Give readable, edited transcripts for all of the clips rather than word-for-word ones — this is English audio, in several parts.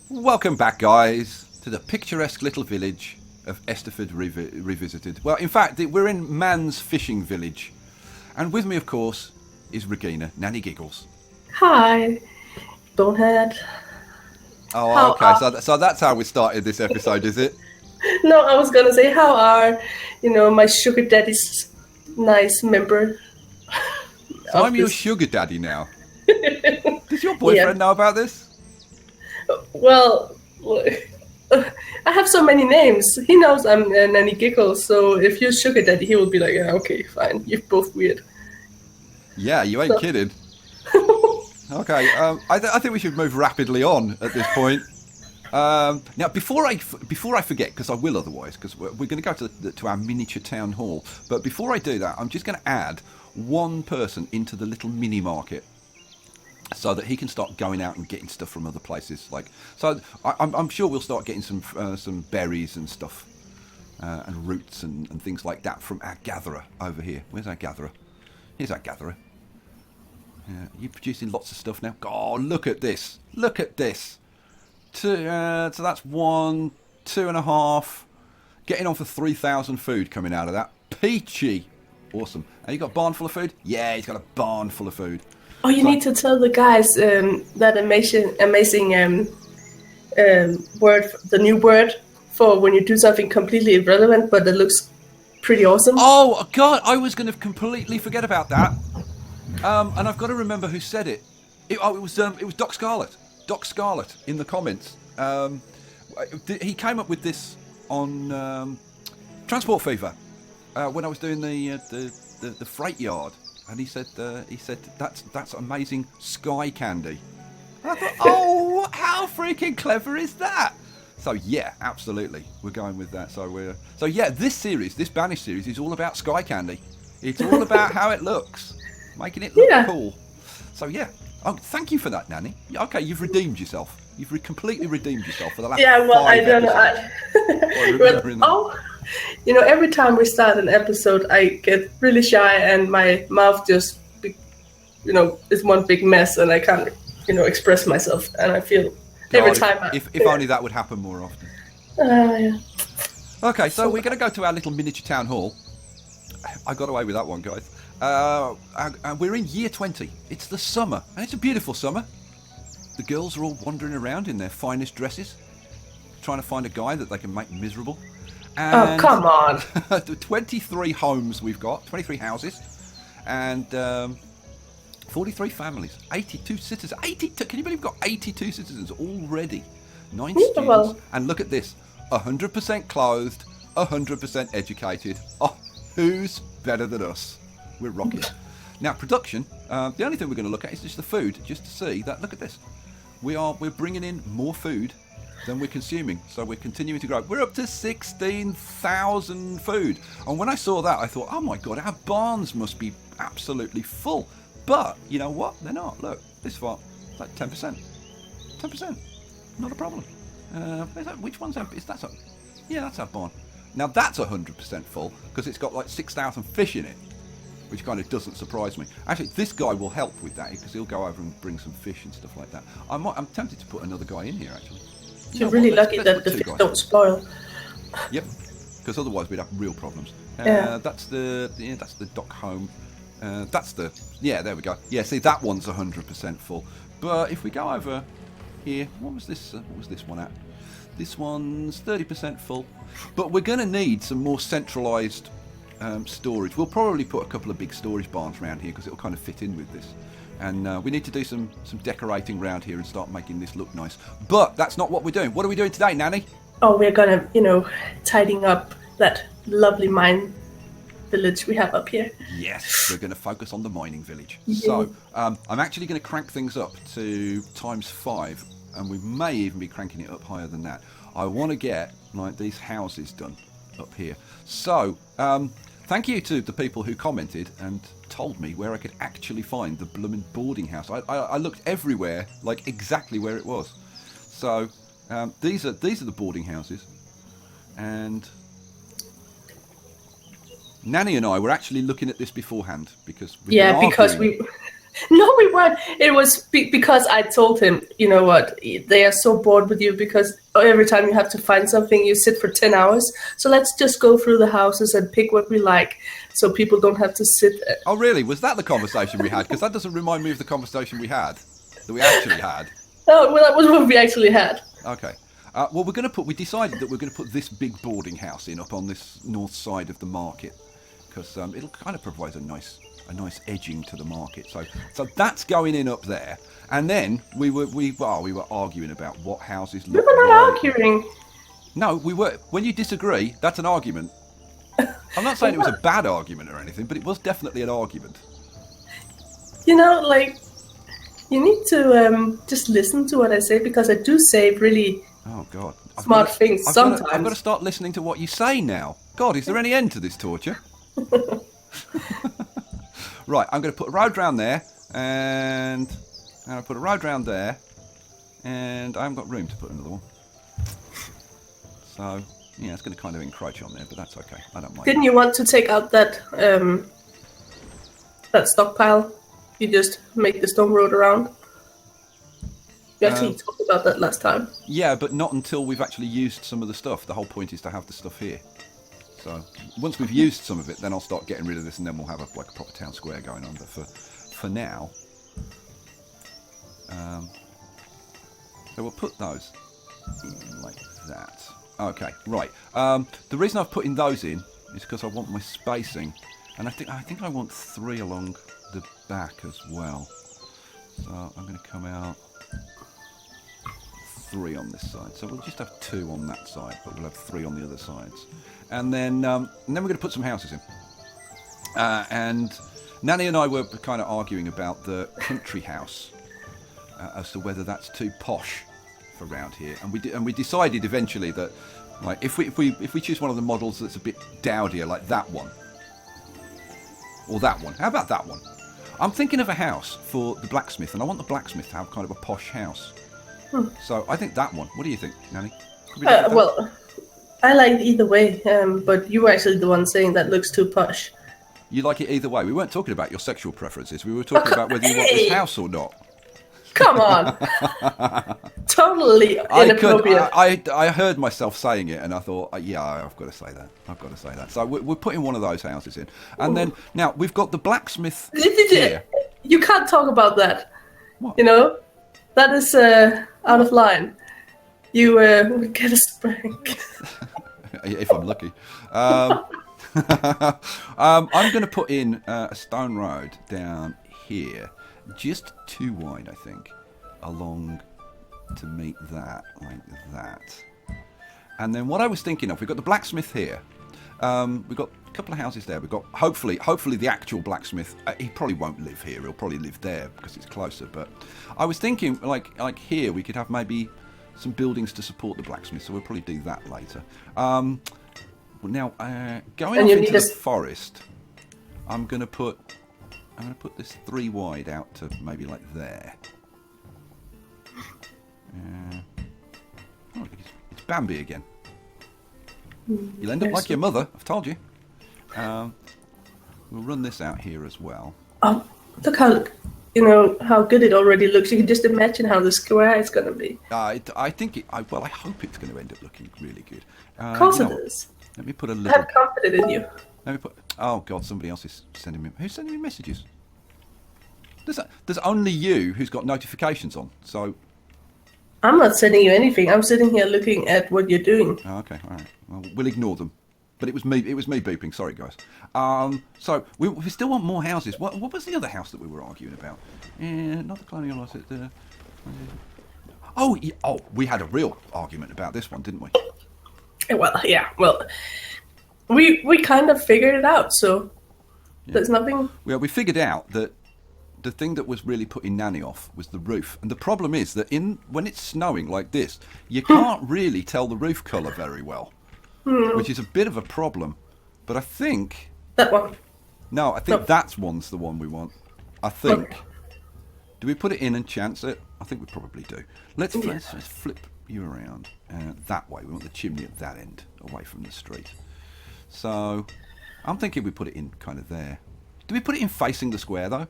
Welcome back, guys, to the picturesque little village of Esterford Revisited. Well, in fact, we're in Man's Fishing Village. And with me, of course, is Regina, Nanny Giggles. Hi, Bonehead. Oh, okay. So that's how we started this episode, is it? No, I was gonna say, how are, my sugar daddy's nice member? So I'm your sugar daddy now. Does your boyfriend know about this? Well, I have so many names. He knows I'm Nanny Giggles, so if you're sugar daddy, he will be like, yeah, okay, fine. You're both weird. Yeah, you ain't kidding. Okay, I think we should move rapidly on at this point. Now, before I forget, because I will otherwise, because we're going to go to our miniature town hall. But before I do that, I'm just going to add one person into the little mini market, so that he can start going out and getting stuff from other places. I'm sure we'll start getting some berries and stuff, and roots and things like that from our gatherer over here. Where's our gatherer? Here's our gatherer. Yeah, you're producing lots of stuff now. God, look at this! Look at this! So that's 1, 2.5. Getting on for 3,000 food coming out of that. Peachy, awesome. And you got a barn full of food? Yeah, he's got a barn full of food. Oh, you need to tell the guys that amazing word, the new word for when you do something completely irrelevant, but it looks pretty awesome. Oh, God, I was going to completely forget about that. And I've got to remember who said it. It was Doc Scarlett. Doc Scarlett in the comments. He came up with this on Transport Fever when I was doing the freight yard. And he said that's amazing Skye candy. And I thought, oh, how freaking clever is that? So yeah, absolutely, we're going with that. So yeah, this Banished series is all about Skye candy. It's all about how it looks, making it look cool. So yeah, thank you for that, Nanny. Okay, you've redeemed yourself. You've completely redeemed yourself for the last 5 I don't know. Every time we start an episode, I get really shy and my mouth just, is one big mess and I can't, express myself. And I feel every time. If only that would happen more often. Yeah. Okay, so we're going to go to our little miniature town hall. I got away with that one, guys. And we're in year 20. It's the summer, and it's a beautiful summer. The girls are all wandering around in their finest dresses, trying to find a guy that they can make miserable. And come on. 23 homes we've got, 23 houses, and 43 families, 82 citizens. 82, can you believe we've got 82 citizens already? 9 students, and look at this, 100% clothed, 100% educated. Oh, who's better than us? We're rocking. Now, production, the only thing we're going to look at is just the food, just to see that, look at this. We're bringing in more food than we're consuming, so we're continuing to grow. We're up to 16,000 food, and when I saw that I thought, oh my god, our barns must be absolutely full. But you know what, they're not. Look, this far, it's like 10%, not a problem. Which one's empty? That's our, yeah, that's our barn. Now that's 100% full because it's got like 6,000 fish in it, which kind of doesn't surprise me. Actually, this guy will help with that because he'll go over and bring some fish and stuff like that. I'm tempted to put another guy in here actually. You're really lucky that the fish don't spoil. Yep, because otherwise we'd have real problems. That's the dock home. There we go. Yeah, see, that one's 100% full. But if we go over here, what was this one at? This one's 30% full. But we're going to need some more centralised storage. We'll probably put a couple of big storage barns around here because it'll kind of fit in with this. And we need to do some decorating around here and start making this look nice. But that's not what we're doing. What are we doing today, Nanny? Oh, we're gonna, tidying up that lovely mine village we have up here. Yes, we're going to focus on the mining village. Yeah. So I'm actually going to crank things up to ×5, and we may even be cranking it up higher than that. I want to get like these houses done up here. So thank you to the people who commented and told me where I could actually find the bloomin' boarding house. I looked everywhere, like exactly where it was. So these are the boarding houses, and Nanny and I were actually looking at this beforehand because because we No, we weren't. It was because I told him, you know what, they are so bored with you because every time you have to find something, you sit for 10 hours. So let's just go through the houses and pick what we like so people don't have to sit. Oh, really? Was that the conversation we had? Because that doesn't remind me of the conversation we had, that we actually had. Oh, well, that was what we actually had. Okay. Well, we decided that we're going to put this big boarding house in up on this north side of the market because it'll kind of provide a nice edging to the market. So that's going in up there. And then we were arguing about what houses look We were not like. arguing. No, we were. When you disagree, that's an argument. I'm not saying it was a bad argument or anything, but it was definitely an argument. You know, like, you need to just listen to what I say because I do say really smart things sometimes. I've got to start listening to what you say now. God, is there any end to this torture? Right, I'm going to put a road round there, and I'll put a road round there, and I haven't got room to put another one. So, yeah, it's going to kind of encroach on there, but that's okay. I don't mind. Didn't you want to take out that stockpile? You just make the stone road around? You actually talked about that last time. Yeah, but not until we've actually used some of the stuff. The whole point is to have the stuff here. So once we've used some of it, then I'll start getting rid of this, and then we'll have a proper town square going on. But for now, so we'll put those in like that. Okay, right. The reason I've put in those in is because I want my spacing, and I think I want 3 along the back as well. So I'm going to come out 3 on this side. So we'll just have 2 on that side, but we'll have 3 on the other sides. And then we're going to put some houses in. And Nanny and I were kind of arguing about the country house as to whether that's too posh for round here. And we decided eventually that, like, if we choose one of the models that's a bit dowdier, like that one, or that one. How about that one? I'm thinking of a house for the blacksmith, and I want the blacksmith to have kind of a posh house. So I think that one. What do you think, Nanny? Well, I like it either way, but you were actually the one saying that looks too posh. You like it either way. We weren't talking about your sexual preferences. We were talking about whether you want this house or not. Come on. Totally inappropriate. I heard myself saying it, and I thought, yeah, I've got to say that. So we're putting one of those houses in. And then, now, we've got the blacksmith here. You can't talk about that. What? You know? That is out of line. You would get a spank. If I'm lucky. I'm going to put in a stone road down here, just too wide, I think, along to meet that, like that. And then what I was thinking of, we've got the blacksmith here. We've got a couple of houses there. We've got hopefully the actual blacksmith. He probably won't live here. He'll probably live there because it's closer. But I was thinking, like here, we could have maybe some buildings to support the blacksmith. So we'll probably do that later. Now going off into the forest, I'm going to put this 3 wide out to maybe like there. It's Bambi again. You'll end up like your mother, I've told you. We'll run this out here as well. Oh, look how good it already looks. You can just imagine how the square is going to be. I think I hope it's going to end up looking really good. Of course it is. Let me put a I little... have confidence in you. Let me put... Oh, God, somebody else is sending me... Who's sending me messages? There's only you who's got notifications on, so... I'm not sending you anything. I'm sitting here looking at what you're doing. Oh, okay, all right. Well, we'll ignore them. But it was me beeping. Sorry, guys. So we still want more houses. What was the other house that we were arguing about? Not the Colonial. Was it the? We had a real argument about this one, didn't we? Well, yeah. Well, we kind of figured it out. So there's nothing. Well, we figured out that the thing that was really putting Nanny off was the roof. And the problem is that when it's snowing like this, you can't really tell the roof colour very well. Which is a bit of a problem. But I think... That one. No, I think that's the one we want. I think. Okay. Do we put it in and chance it? I think we probably do. Let's flip you around that way. We want the chimney at that end, away from the street. So, I'm thinking we put it in kind of there. Do we put it in facing the square, though?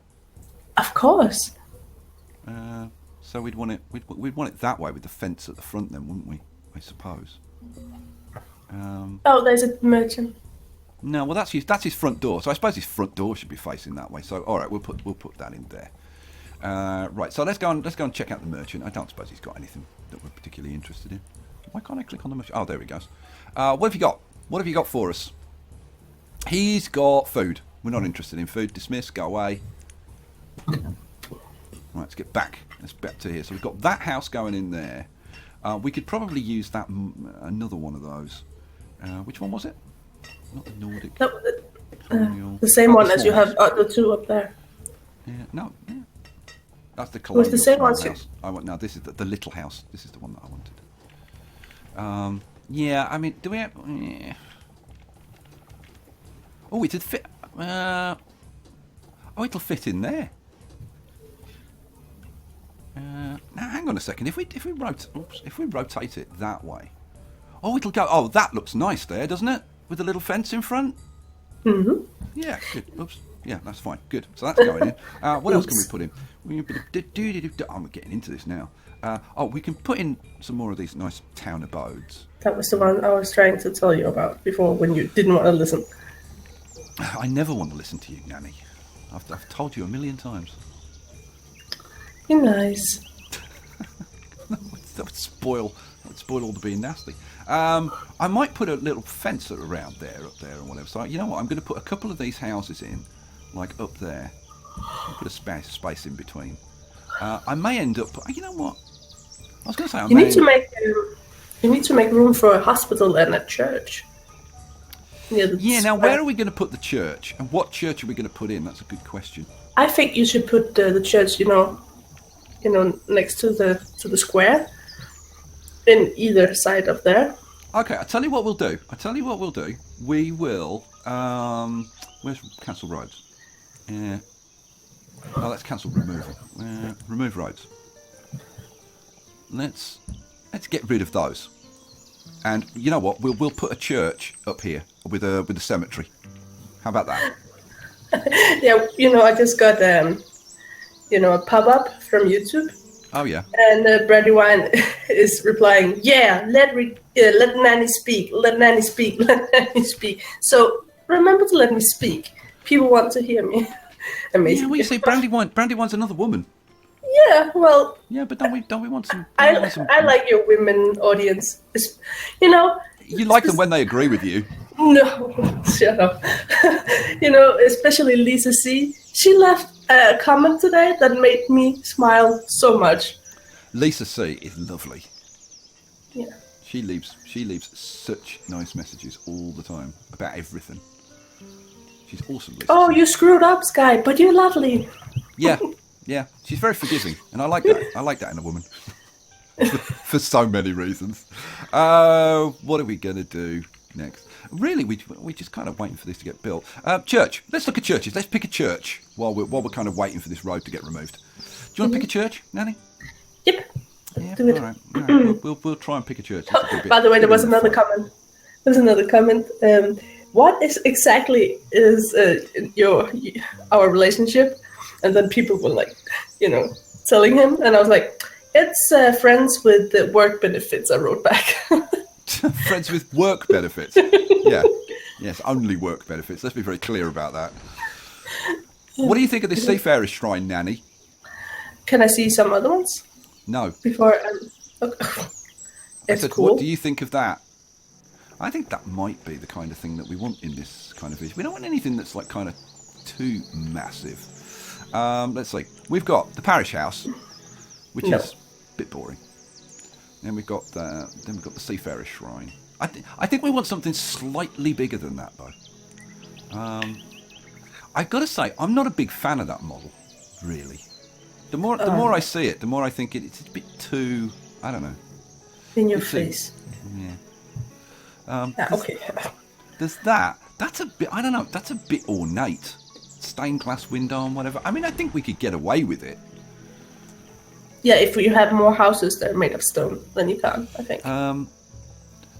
Of course. So we'd want it that way with the fence at the front, then, wouldn't we? I suppose. Oh, there's a merchant. No, well that's his front door. So I suppose his front door should be facing that way. So all right, we'll put that in there. Right. So let's go and check out the merchant. I don't suppose he's got anything that we're particularly interested in. Why can't I click on the merchant? Oh, there he goes. What have you got? What have you got for us? He's got food. We're not interested in food. Dismiss. Go away. Right. Let's get back. Let's back to here. So we've got that house going in there. We could probably use that another one of those. Which one was it? Not the Nordic. No, the same one as you have the two up there. Yeah, no, yeah. That's the Colonial. It was the same house. one. I want. No, this is the little house. This is the one that I wanted. Yeah, I mean, do we have? Yeah. Oh, it'd fit. Oh, it'll fit in there. Now, hang on a second. If we rotate it that way, oh, it'll go. Oh, that looks nice there, doesn't it? With a little fence in front. Mm-hmm. Yeah, good. Oops. Yeah, that's fine. Good. So that's going in. What else can we put in? I'm getting into this now. We can put in some more of these nice town abodes. That was the one I was trying to tell you about before when you didn't want to listen. I never want to listen to you, Nanny. I've told you a million times. You're nice. That would spoil all the being nasty. I might put a little fence around there, up there, and whatever. So you know what? I'm going to put a couple of these houses in, like up there. I'll put a space in between. I may end up. You know what? I was going to say. You need to make room for a hospital and a church. Yeah. Now, where are we going to put the church, and what church are we going to put in? That's a good question. I think you should put the church. Next to the square. In either side of there. Okay, I'll tell you what we'll do. We will. Where's cancel roads? Yeah. Oh, let's cancel removal. Remove roads. Let's get rid of those. And you know what? We'll put a church up here with a cemetery. How about that? Yeah, I just got a pop-up from YouTube. Oh yeah. And Brandywine is replying, "Yeah, let Nanny speak. Let Nanny speak. Let Nanny speak." So remember to let me speak. People want to hear me. Amazing. Yeah, well, you say Brandywine's another woman. Yeah, well. Yeah, but don't we want some? I like your women audience. You like them when they agree with you. No, shut up. Especially Lisa C. She left a comment today that made me smile so much. Lisa C is lovely. Yeah. She leaves such nice messages all the time about everything. She's awesome, Lisa. Oh, you screwed up, Skye, but you're lovely. Yeah. She's very forgiving, and I like that. I like that in a woman. For so many reasons. What are we going to do next? Really, we're just kind of waiting for this to get built. Church. Let's look at churches. Let's pick a church while we're kind of waiting for this road to get removed. Do you want to pick a church, Nanny? Yep. Yeah, do it. All right. We'll try and pick a church. By the way, there was another comment. What exactly is our relationship? And then people were telling him, and I was like, it's friends with the work benefits. I wrote back. Friends with work benefits. Yeah. Yes, only work benefits. Let's be very clear about that. What do you think of this Seafarer's Shrine, Nanny? Can I see some other ones? No. Before it's cool. What do you think of that? I think that might be the kind of thing that we want in this kind of vision. We don't want anything that's like kind of too massive. Let's see. We've got the parish house, which is a bit boring. Then we've got the Seafarer's Shrine. I think we want something slightly bigger than that, though. I've got to say, I'm not a big fan of that model, really. The more I see it, the more I think it's a bit too, I don't know. In your face. Yeah. Okay. There's that. That's a bit, I don't know, that's a bit ornate. Stained glass window and whatever. I mean, I think we could get away with it. Yeah, if you have more houses that are made of stone, then you can, I think.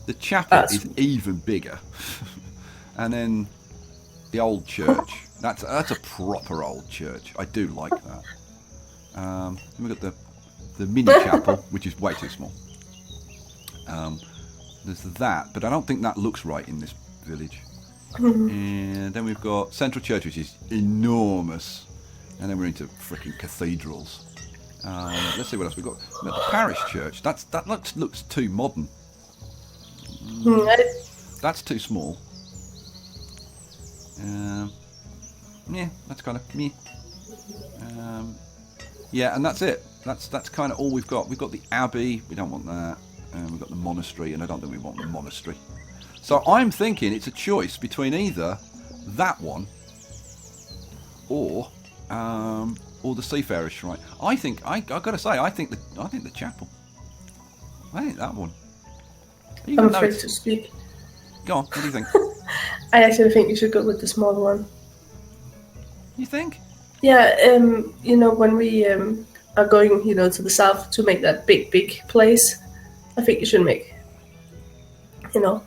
The chapel is even bigger. And then the old church. That's a proper old church. I do like that. We've got the mini chapel, which is way too small. There's that, but I don't think that looks right in this village. And then we've got Central Church, which is enormous. And then we're into freaking cathedrals. Let's see what else we've got. We've got the parish church. That looks too modern. That's too small. Yeah, that's kind of me. Yeah, and that's it. That's kind of all we've got. We've got the abbey. We don't want that. We've got the monastery, and I don't think we want the monastery. So I'm thinking it's a choice between either that one or the Seafarers Shrine. I think I got to say I think the chapel. I think that one. I'm afraid to speak. Go on. What do you think? I actually think you should go with the small one. You think? Yeah. When we are going, to the south to make that big place, I think you should make,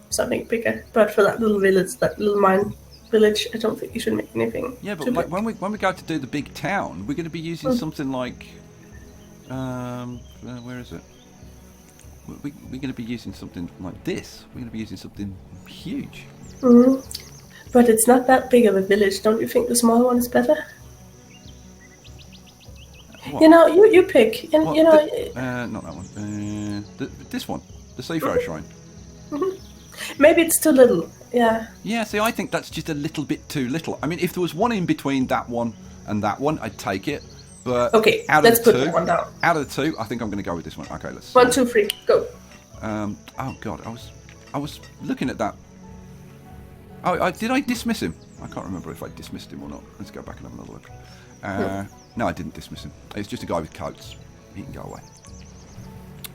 something bigger. But for that little village, that little mine village, I don't think you should make anything. Yeah, but like when we go to do the big town, we're going to be using something like, where is it? We're going to be using something like this. We're going to be using something huge. But it's not that big of a village. Don't you think the small one is better? What? You pick. Not that one. This one, the Seafarer Shrine. Maybe it's too little. Yeah. Yeah. See, I think that's just a little bit too little. I mean, if there was one in between that one and that one, I'd take it. But okay, let's put that one down. Out of the two, I think I'm going to go with this one. Okay, let's. 1, 2, 3, go. Oh God, I was looking at that. Oh, did I dismiss him? I can't remember if I dismissed him or not. Let's go back and have another look. No, I didn't dismiss him. It's just a guy with coats. He can go away.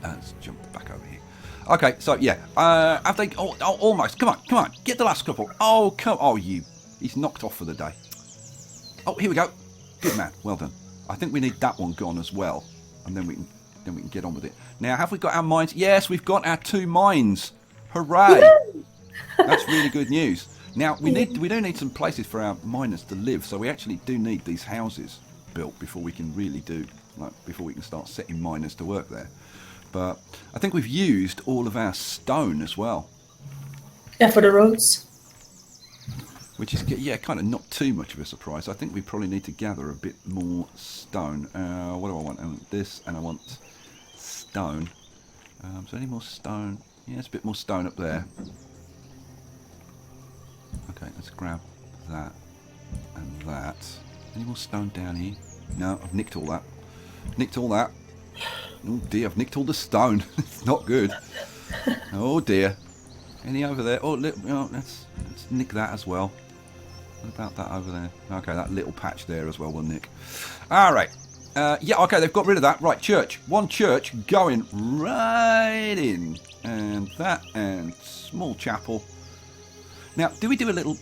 Let's jump back over here. Okay, so yeah, have they? Oh, almost. Come on, get the last couple. Oh, come. Oh, he's knocked off for the day. Oh, here we go. Good man. Well done. I think we need that one gone as well, and then we can get on with it. Now, have we got our mines? Yes, we've got our 2 mines. Hooray! That's really good news. Now we do need some places for our miners to live, so we actually do need these houses built before we can really before we can start setting miners to work there. But I think we've used all of our stone as well. Yeah, for the roads. Which is, kind of not too much of a surprise. I think we probably need to gather a bit more stone. What do I want? I want this, and I want stone. So any more stone? Yeah, there's a bit more stone up there. Okay, let's grab that and that. Any more stone down here? No, I've nicked all that. Oh dear, I've nicked all the stone. It's not good. Oh dear. Any over there? Oh, let's nick that as well. What about that over there? Okay, that little patch there as well, we'll nick. All right. Okay, they've got rid of that. Right, church. One church going right in. And that, and small chapel. Now, do we do a little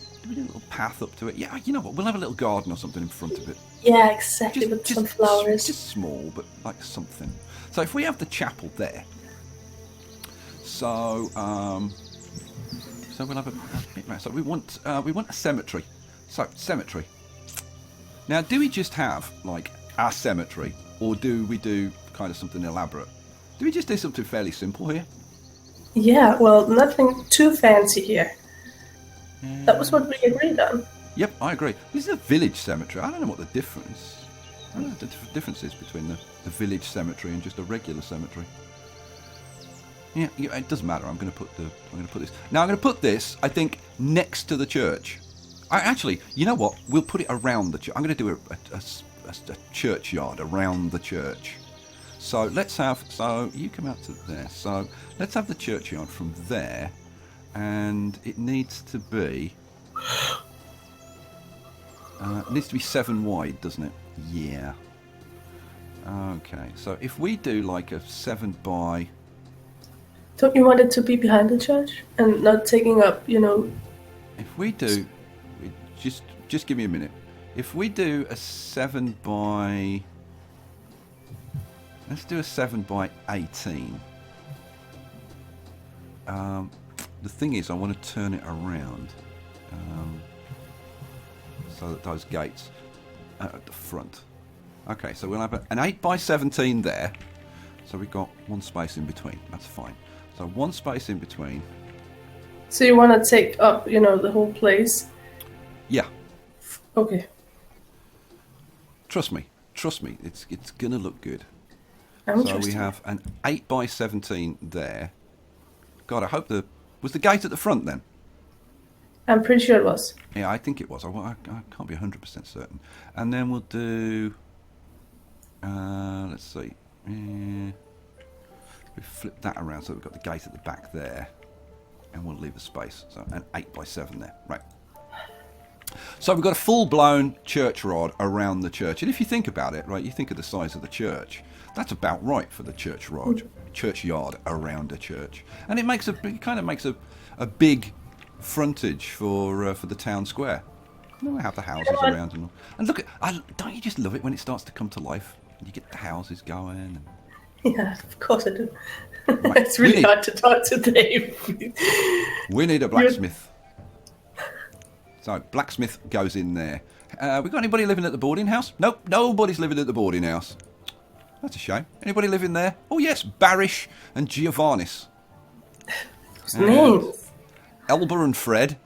path up to it? Yeah, you know what? We'll have a little garden or something in front of it. Yeah, exactly, with some flowers. Just small, but like something. So if we have the chapel there, so we'll have a bit more. So we want a cemetery. So cemetery. Now, do we just have like our cemetery, or do we do kind of something elaborate? Do we just do something fairly simple here? Yeah, well, nothing too fancy here. That was what we agreed on. Yep, I agree. This is a village cemetery. I don't know what the difference. I don't know what the difference is between the village cemetery and just a regular cemetery. Yeah, it doesn't matter. I'm going to put this. Now I'm going to put this, I think, next to the church. Actually, you know what? We'll put it around the church. I'm going to do a churchyard around the church. So let's have. So you come out to there. So let's have the churchyard from there, and it needs to be. It needs to be 7 wide, doesn't it? Yeah. Okay. So if we do like a 7 by. Don't you want it to be behind the church and not taking up, If we do, just give me a minute. If we do a 7 by, let's do a 7 by 18. The thing is, I want to turn it around. so that those gates are at the front. Okay, so we'll have an 8 by 17 there. So we've got one space in between. That's fine. So one space in between. So you want to take up, the whole place? Yeah. Okay. Trust me. It's gonna look good. I'm so we have an 8 by 17 there. God, I hope was the gate at the front then? I'm pretty sure it was. Yeah, I think it was. I can't be 100% certain. And then we'll do. Let's see. We flip that around so we've got the gate at the back there, and we'll leave a space. So an 8 by 7 there, right? So we've got a full-blown church rod around the church, and if you think about it, right, you think of the size of the church. That's about right for the churchyard around a church, and it kind of makes a big frontage for the town square. We have the houses around and look at. Don't you just love it when it starts to come to life? You get the houses going. Yeah, of course I do. Right. It's really hard to talk to Dave. We need a blacksmith. So blacksmith goes in there. We got anybody living at the boarding house? Nope, nobody's living at the boarding house. That's a shame. Anybody living there? Oh yes, Barish and Giovannis. What's names? Elba and Fred.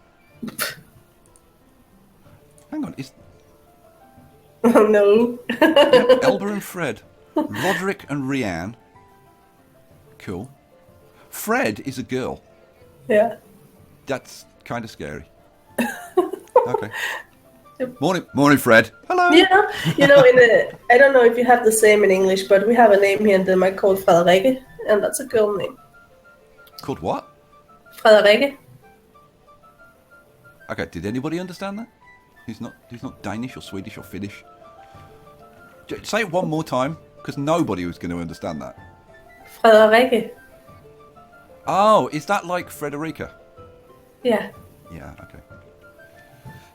Hang on, Oh no. Yep, Elba and Fred. Roderick and Rianne. Cool. Fred is a girl. Yeah. That's kind of scary. Okay. Morning, Fred. Hello. Yeah, I don't know if you have the same in English, but we have a name here in Denmark called Frederikke, and that's a girl name. Called what? Frederikke. Okay, did anybody understand that? He's not Danish or Swedish or Finnish. Say it one more time, because nobody was going to understand that. Frederikke. Oh, is that like Frederica? Yeah. Yeah, okay.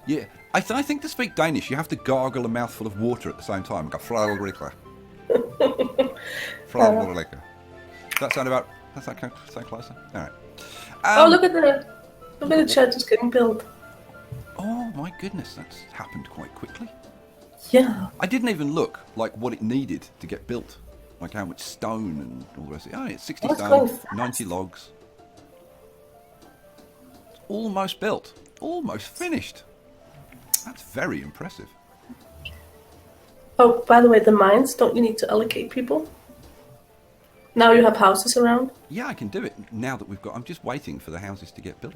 Yeah, I think to speak Danish, you have to gargle a mouthful of water at the same time. Go Frederica. Frederica. Does that sound closer? All right. Look at the church is getting built. Oh my goodness, that's happened quite quickly. Yeah. I didn't even look like what it needed to get built, like how much stone and all the rest of it. Oh, it's 60 stone, 90 logs. It's almost built, almost finished. That's very impressive. Oh, by the way, the mines, don't you need to allocate people? Now you have houses around? Yeah, I can do it now that I'm just waiting for the houses to get built.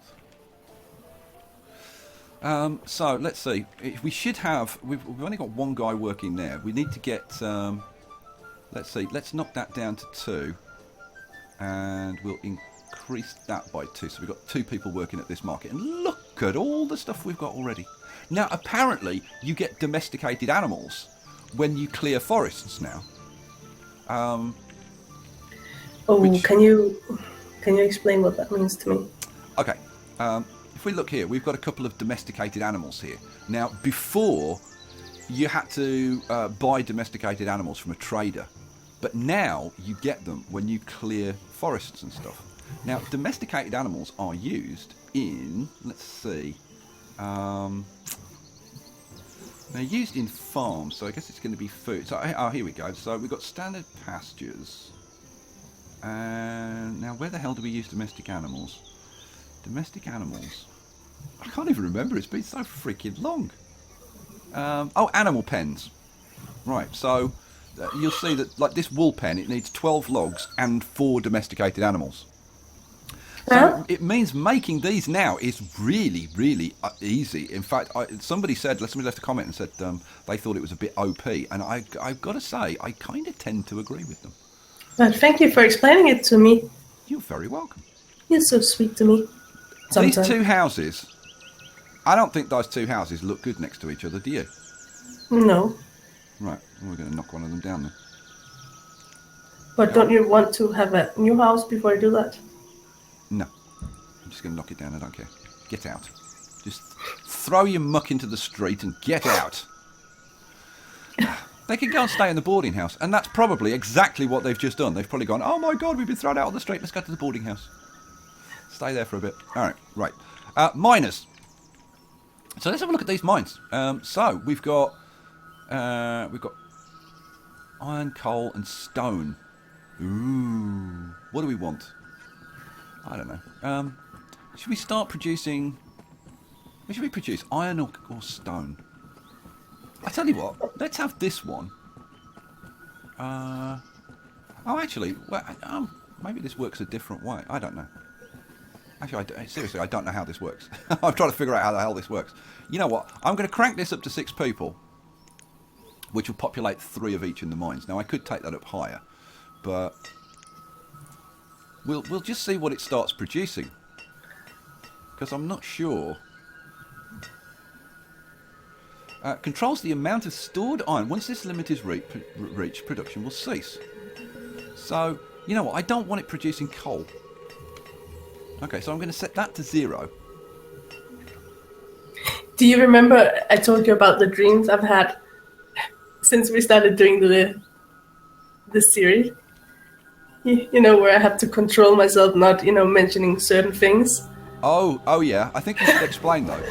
So let's see. We should have. We've only got one guy working there. We need to get. Let's see. Let's knock that down to 2, and we'll increase that by 2. So we've got 2 people working at this market. And look at all the stuff we've got already. Now, apparently, you get domesticated animals when you clear forests now. Can you explain what that means to me? Okay. If we look here, we've got a couple of domesticated animals here. Now, before, you had to buy domesticated animals from a trader. But now, you get them when you clear forests and stuff. Now, domesticated animals are used in, let's see, they're used in farms, so I guess it's going to be food. So, here we go. So, we've got standard pastures. And now, where the hell do we use domestic animals? Domestic animals. I can't even remember. It's been so freaking long. Animal pens. Right, so you'll see that, like this wool pen, it needs 12 logs and 4 domesticated animals. So it means making these now is really, really easy. In fact, somebody left a comment and said they thought it was a bit OP, and I've got to say, I kind of tend to agree with them. Well, thank you for explaining it to me. You're very welcome. You're so sweet to me. Sometimes. These 2 houses, I don't think those 2 houses look good next to each other, do you? No. Right, we're going to knock one of them down then. But don't you want to have a new house before you do that? No. I'm just going to knock it down, I don't care. Get out. Just throw your muck into the street and get out. They could go and stay in the boarding house, and that's probably exactly what they've just done. They've probably gone, oh my god, we've been thrown out on the street, let's go to the boarding house. Stay there for a bit. Alright, right. Miners. So let's have a look at these mines. So we've got iron, coal, and stone. Ooh, what do we want? I don't know. Should we start producing? What should we produce? Iron or stone? I tell you what. Let's have this one. Oh, actually, well, maybe this works a different way. I don't know. Actually, seriously, I don't know how this works. I'm trying to figure out how the hell this works. You know what? I'm going to crank this up to 6 people, which will populate 3 of each in the mines. Now, I could take that up higher, but we'll just see what it starts producing, because I'm not sure. Controls the amount of stored iron. Once this limit is reached, production will cease. So, you know what? I don't want it producing coal. Okay, so I'm going to set that to 0. Do you remember I told you about the dreams I've had since we started doing this series? You know, where I have to control myself not, mentioning certain things. Oh yeah. I think you should explain though.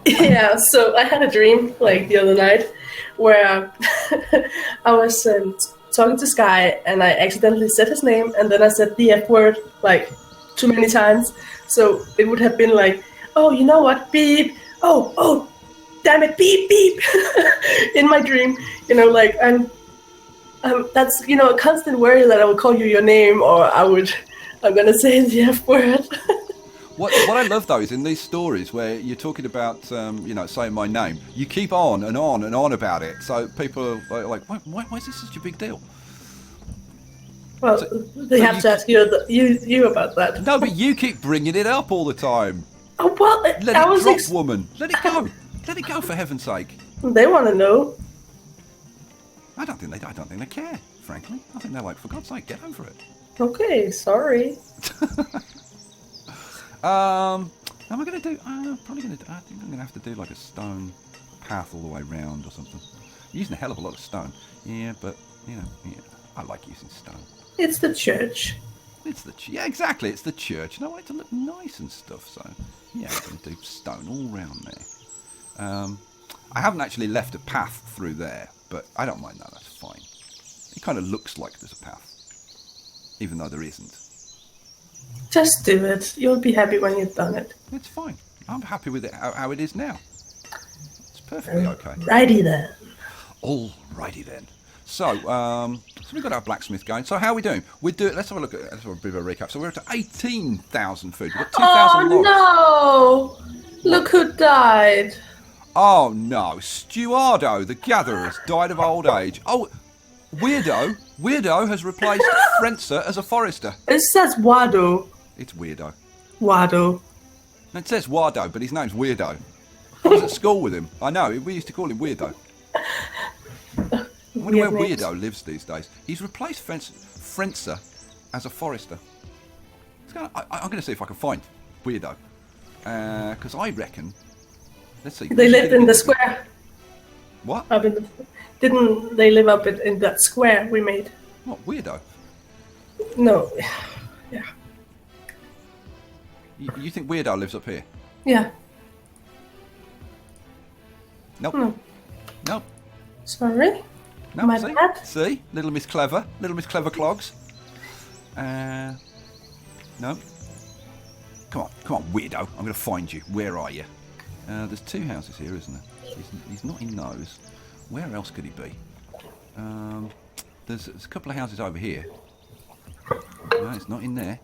Yeah, so I had a dream like the other night where I was talking to Skye and I accidentally said his name and then I said the F word like too many times. So it would have been like, oh, you know what, beep, oh, damn it, beep, beep, in my dream, and that's, a constant worry that I would call you your name or I'm going to say the F word. What I love though is in these stories where you're talking about, saying my name, you keep on and on and on about it. So people are like, why is this such a big deal? Well, they have to ask you about that. No, but you keep bringing it up all the time. Oh, well, Let it drop, woman. Let it go. Let it go, for heaven's sake. They want to know. I don't think they care, frankly. I think they're like, for God's sake, get over it. Okay, sorry. Am I going to do? Probably going to. I think I'm going to have to do like a stone path all the way round or something. I'm using a hell of a lot of stone. Yeah, but I like using stone. It's the church. Yeah, exactly. It's the church, and I want it to look nice and stuff. So yeah, I'm going to do stone all round there. I haven't actually left a path through there, but I don't mind that. That's fine. It kind of looks like there's a path, even though there isn't. Just do it. You'll be happy when you've done it. It's fine. I'm happy with it how it is now. It's perfectly okay. Righty then. Alrighty then. So we've got our blacksmith going. So how are we doing? Let's have a look at. Let's have a bit of a recap. So we're up to 18,000 food. We've got 2,000 logs. Oh no! Look who died. Oh no! Stuardo, the gatherer, has died of old age. Oh, Weirdo has replaced Frencer as a forester. It says Wado. It's Weirdo. Wado. No, it says Wado, but his name's Weirdo. I was at school with him. I know. We used to call him Weirdo. I wonder where Weirdo lives these days. He's replaced Frencer as a forester. I'm going to see if I can find Weirdo. Because I reckon... Let's see. They lived in the square. What? Didn't they live up in that square we made? What, Weirdo? No. Yeah. You think Weirdo lives up here? Yeah. Nope. No. Nope. Sorry. No, My bad. See? Little Miss Clever Clogs. No. Come on, Weirdo. I'm going to find you. Where are you? There's 2 houses here, isn't there? He's not in those. Where else could he be? There's a couple of houses over here. No, it's not in there.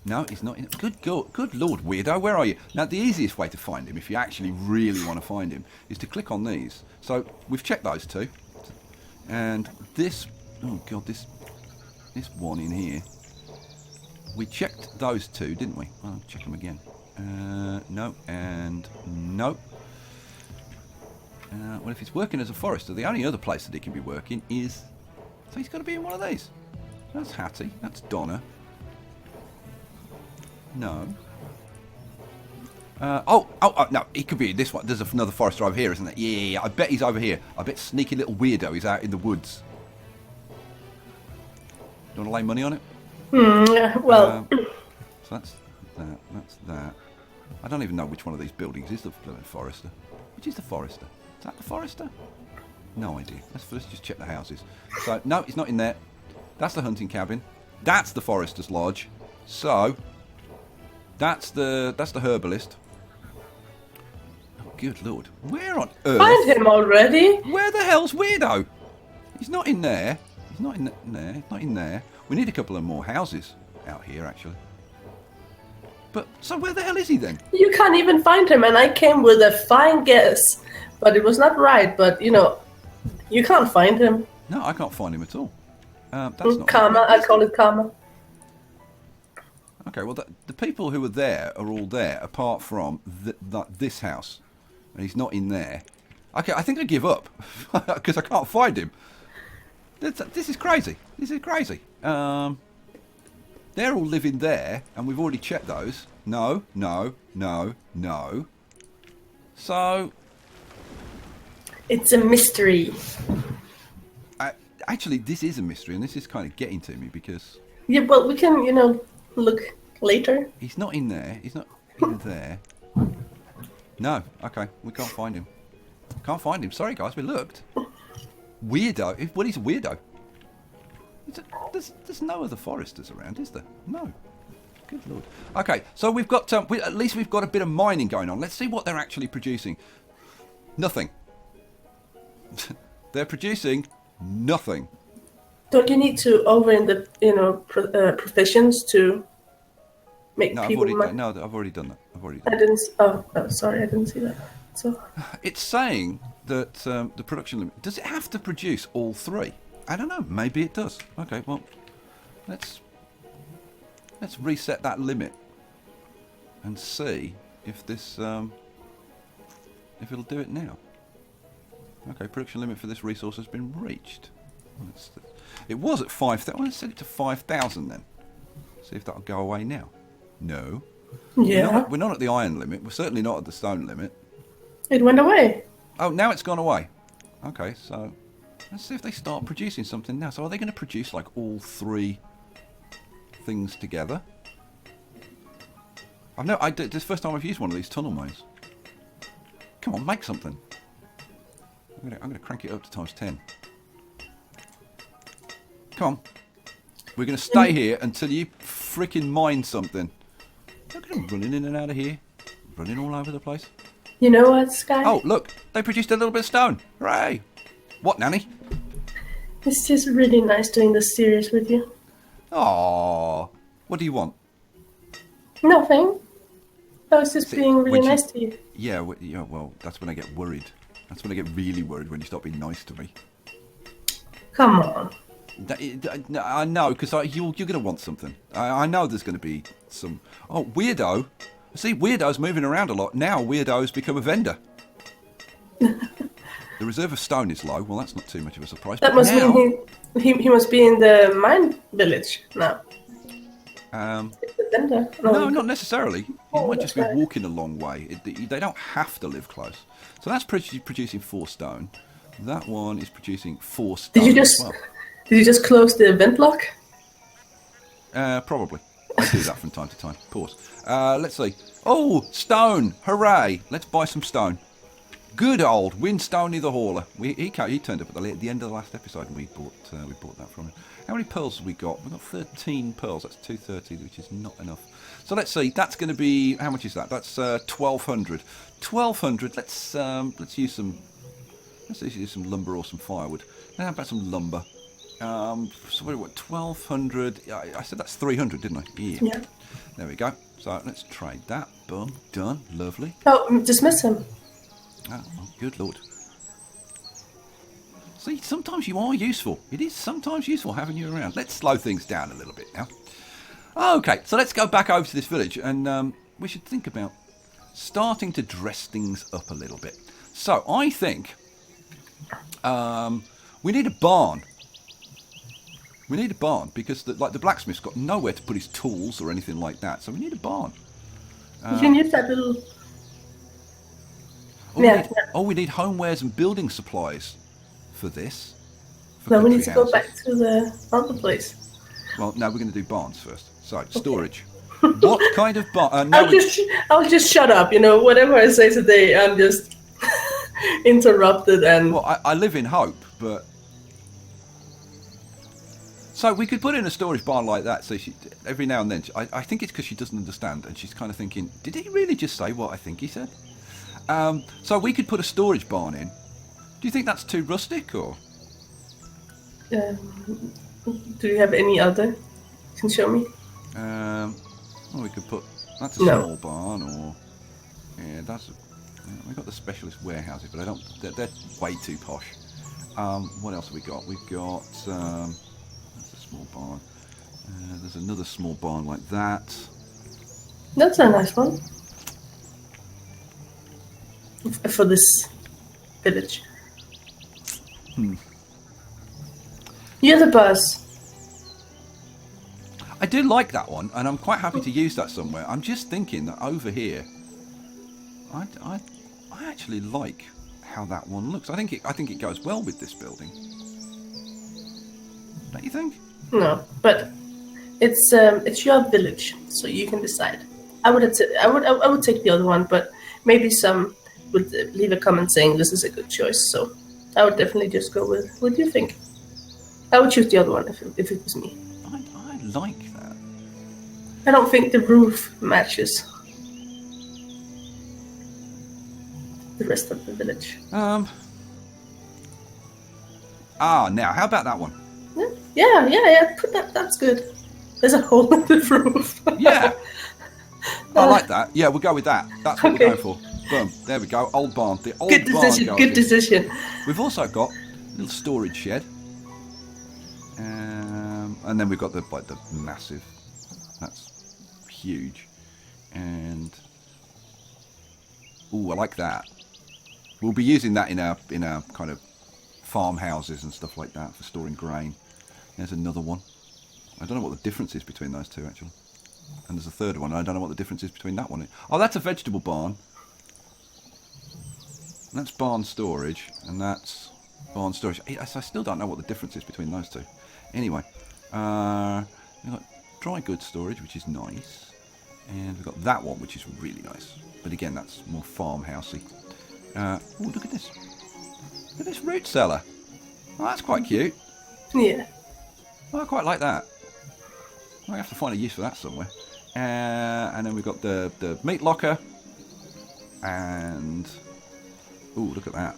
No, he's not in. Good Lord, Weirdo, where are you? Now, the easiest way to find him, if you actually really want to find him, is to click on these. So we've checked those 2, and this. Oh God, this one in here. We checked those 2, didn't we? I'll check them again. No, and no. Well, if he's working as a forester, the only other place that he can be working is... So he's got to be in one of these. That's Hattie. That's Donna. No. No, he could be in this one. There's another forester over here, isn't there? Yeah, I bet he's over here. I bet sneaky little Weirdo is out in the woods. Do you want to lay money on it? Yeah, well... So that's that. I don't even know which one of these buildings is the Forester. Which is the Forester? Is that the Forester? No idea. Let's just check the houses. So, no, it's not in there. That's the hunting cabin. That's the Forester's Lodge. So, that's the herbalist. Oh, good Lord. Where on earth? Find him already. Where the hell's Weirdo? He's not in there. He's not in there. He's not in there. We need a couple of more houses out here, actually. But, so where the hell is he then? You can't even find him, and I came with a fine guess, but it was not right. But, you know, you can't find him. No, I can't find him at all. That's not karma, I call it karma. Okay, well, the people who are there are all there, apart from this house. And he's not in there. Okay, I think I give up, because I can't find him. This is crazy. This is crazy. They're all living there, and we've already checked those. No, no, no, no. So... It's a mystery. Actually, this is a mystery, and this is kind of getting to me, because... Yeah, well, we can, you know, look later. He's not in there. He's not in there. No, okay, we can't find him. Can't find him. Sorry, guys, we looked. Weirdo. Well, he's a weirdo. There's no other foresters around, is there? No. Good Lord. Okay, so we've got at least we've got a bit of mining going on. Let's see what they're actually producing. Nothing. They're producing nothing. Don't you need to over in the professions to make people? No, I've already done that. I didn't. Oh, sorry, I didn't see that. So it's saying that the production limit. Does it have to produce all three? I don't know. Maybe it does. Okay, well, let's reset that limit and see if this if it'll do it now. Okay, production limit for this resource has been reached. It was at 5,000. Let's set it to 5,000 then. See if that'll go away now. No. Yeah. We're not at the iron limit. We're certainly not at the stone limit. It went away. Oh, now it's gone away. Okay, so let's see if they start producing something now. So are they going to produce like all three things together? This is the first time I've used one of these tunnel mines. Come on, make something. I'm gonna crank it up to times 10. Come on. We're going to stay here until you freaking mine something. Look at them running in and out of here. Running all over the place. You know what, Skye? Oh, look. They produced a little bit of stone. Hooray. What, Nanny? It's just really nice doing this series with you. Aww. What do you want? Nothing. I was just being really nice to you. Yeah, well, that's when I get worried. That's when I get really worried, when you stop being nice to me. Come on. I know, because you're going to want something. I know there's going to be some... Oh, Weirdo. I see Weirdo's moving around a lot. Now Weirdo's become a vendor. The reserve of stone is low. Well, that's not too much of a surprise. That must mean he must be in the mine village now. It's a vendor. No, not necessarily. He might just be walking a long way. They don't have to live close. So that's producing 4 stone. That one is producing 4 stone as well. Did you just close the vent lock? Probably. I do that from time to time. Pause. Let's see. Oh, stone! Hooray! Let's buy some stone. Good old Winstony the Hauler. He turned up at the end of the last episode, and we bought that from him. How many pearls have we got? We've got 13 pearls. That's 230, which is not enough. So let's see. That's going to be, how much is that? That's 1,200. 1,200. Let's use some lumber or some firewood. How about some lumber? So what? 1,200. I said that's 300, didn't I? Yeah. There we go. So let's trade that. Boom. Done. Lovely. Oh, dismiss him. Oh, good Lord. See, sometimes you are useful. It is sometimes useful having you around. Let's slow things down a little bit now. Okay, so let's go back over to this village, and we should think about starting to dress things up a little bit. So I think we need a barn. We need a barn because the blacksmith's got nowhere to put his tools or anything like that. So we need a barn. You can use that little... We need homewares and building supplies for this. No, we need to go back to the other place. Well, no, we're going to do barns first. So, storage. What kind of barn? I'll just shut up. You know, whatever I say today, I'm just interrupted and. Well, I live in hope, but. So we could put in a storage barn like that. So she, every now and then, I think it's because she doesn't understand, and she's kind of thinking, "Did he really just say what I think he said?" So we could put a storage barn in. Do you think that's too rustic, or? Do you have any other? You can show me. Well, we could put that's a small barn, or that's. We've got the specialist warehouses, but I don't. They're way too posh. What else have we got? We've got. That's a small barn. There's another small barn like that. That's a nice one. For this village. You're the boss. I do like that one, and I'm quite happy to use that somewhere. I'm just thinking that over here, I actually like how that one looks. I think it goes well with this building. Don't you think? No, but it's your village, so you can decide. I would take the other one, but maybe some would leave a comment saying this is a good choice. So I would definitely just go with what do you think. I would choose the other one if it was me. I like that. I don't think the roof matches the rest of the village. Now how about that one? Yeah. Put that. That's good. There's a hole in the roof. Yeah. I like that. Yeah, we'll go with that. That's what we're going for. Boom. There we go. Old barn. The old good barn. Decision. Good decision. We've also got a little storage shed. And then we've got the massive. That's huge. And I like that. We'll be using that in our kind of farmhouses and stuff like that for storing grain. There's another one. I don't know what the difference is between those two, actually. And there's a third one. I don't know what the difference is between that one. Oh, that's a vegetable barn. That's barn storage, and that's barn storage. I still don't know what the difference is between those two. Anyway, we've got dry goods storage, which is nice. And we've got that one, which is really nice. But again, that's more farmhousey. Oh, look at this. Look at this root cellar. Oh, that's quite cute. Yeah. Oh, I quite like that. I have to find a use for that somewhere. And then we've got the meat locker. And... ooh, look at that.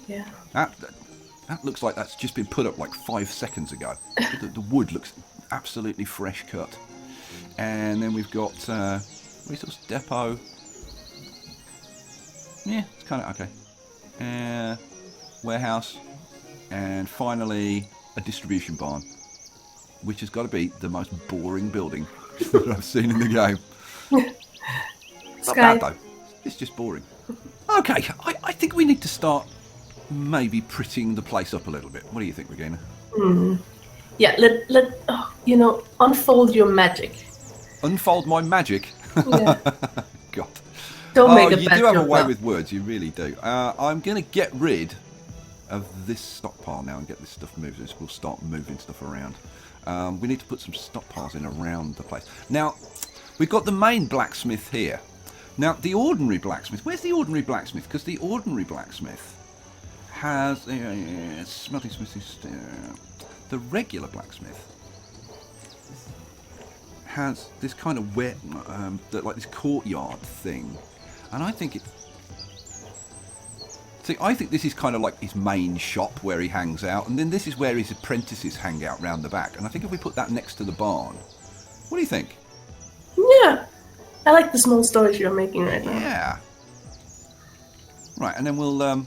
Yeah. That looks like that's just been put up like 5 seconds ago. The wood looks absolutely fresh cut. And then we've got resource depot. Yeah, it's kind of okay. Warehouse. And finally, a distribution barn. Which has got to be the most boring building that I've seen in the game. Not bad though. It's just boring. Okay, I think we need to start maybe prettying the place up a little bit. What do you think, Regina? Yeah, let unfold your magic. Unfold my magic? Yeah. God. Don't make a you bad do have a joke way now. with words, you really do. I'm going to get rid of this stockpile now and get this stuff moved. We'll start moving stuff around. We need to put some stockpiles in around the place. Now, we've got the main blacksmith here. Now, the ordinary blacksmith, where's the ordinary blacksmith? Because the ordinary blacksmith has smelting smithing. The regular blacksmith has this kind of wet, like this courtyard thing, and I think it. See, I think this is kind of like his main shop where he hangs out, and then this is where his apprentices hang out round the back. And I think if we put that next to the barn, what do you think? Yeah, I like the small storage you're making right now. Yeah. Right, and then we'll have